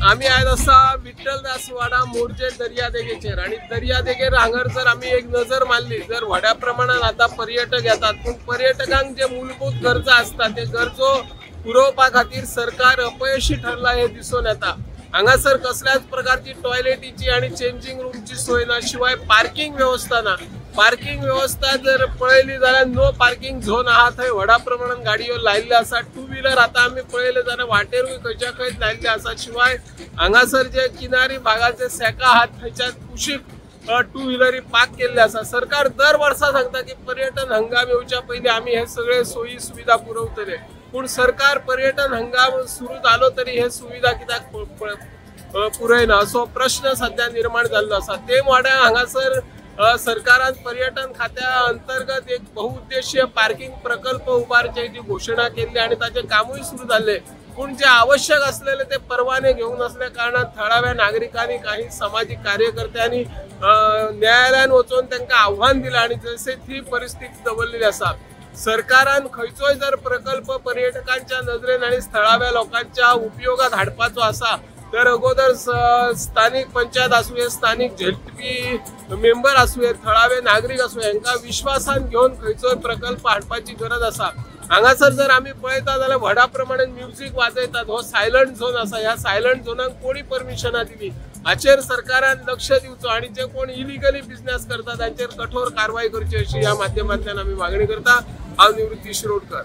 आम्ही आज असा विठ्ठलदासवाडा मोर्चे दर्यादेगेचेर आणि दर्यादेगेर हांगर जर आम्ही एक नजर मारली जर व्हड्या प्रमाणात आता पर्यटक येतात पण पर्यटकांक जे मूलभूत गरजा असतात ते गरजो पुरवपा खातीर सरकार अपयशी ठरला हे दिसून येता। हांगासर कसल्याच प्रकारची टॉयलेटीची आणि चेंजिंग रूमची सोय ना, शिवाय पार्किंग व्यवस्था ना। पार्किंग व्यवस्था जर पळयली जाल्यार नो पार्किंग झोन आहा, थंय व्हडा प्रमाणात गाडयो लायल्ले आसा। टू व्हीलर आता आम्ही पळयले जाल्यार वाटेरूय खंयच्या खंय लायल्ले आसा। शिवाय हांगासर जे किनारी भागाचे सेका आहात थंयच्यात कुशीक टू व्हीलरी पार्क केल्ले आसा। सरकार दर वर्सा सांगता की पर्यटन हंगाम येवच्या पयलीं आमी हे सगळे सोयी सुविधा पुरवतले, पण सरकार पर्यटन हंगाम सुरू जालो तरी हे सुविधा कित्याक पुरयना असो प्रश्न सध्या निर्माण जाल्लो आसा। ते वाड्या हांगासर सरकारान पर्यटन खात्या अंतर्गत एक बहुउद्देशीय पार्किंग प्रकल्प उभारच्याची घोषणा केली आणि ताचे कामूय सुरू झाले, पण जे आवश्यक असलेले ते परवाने घेऊन असल्या कारणान थळाव्या नागरिकांनी काही सामाजिक कार्यकर्त्यांनी न्यायालयान वचून त्यांना आव्हान दिलं आणि जसे ती परिस्थिती दवरलेली आसा। सरकारान खंयचोय जर प्रकल्प पर्यटकांच्या नजरेन आणि थळाव्या लोकांच्या उपयोगात हाडपाचो आसा तर अगोदर स्थानिक पंचायत आसूं, स्थानिक झेडपी मेंबर आसूं, थळावे नागरिक आसूं, हांकां विश्वासान घेऊन खंयचोय प्रकल्प हाडपाची गरज आसा। हांगासर जर आमी पळयता जाल्यार व्हडा प्रमाणात म्युझिक वाजयतात, हो सायलंट झोन आसा। ह्या सायलंट झोनाक कोणी परमिशनां दिली हाचेर सरकारान लक्ष दिवचो आणि जे कोण इलिगली बिझनेस करतात तांचेर कठोर कारवाई करची अशी या माध्यमांतल्यान आमी मागणी करता। हांव निवृत्ती शिरोडकर।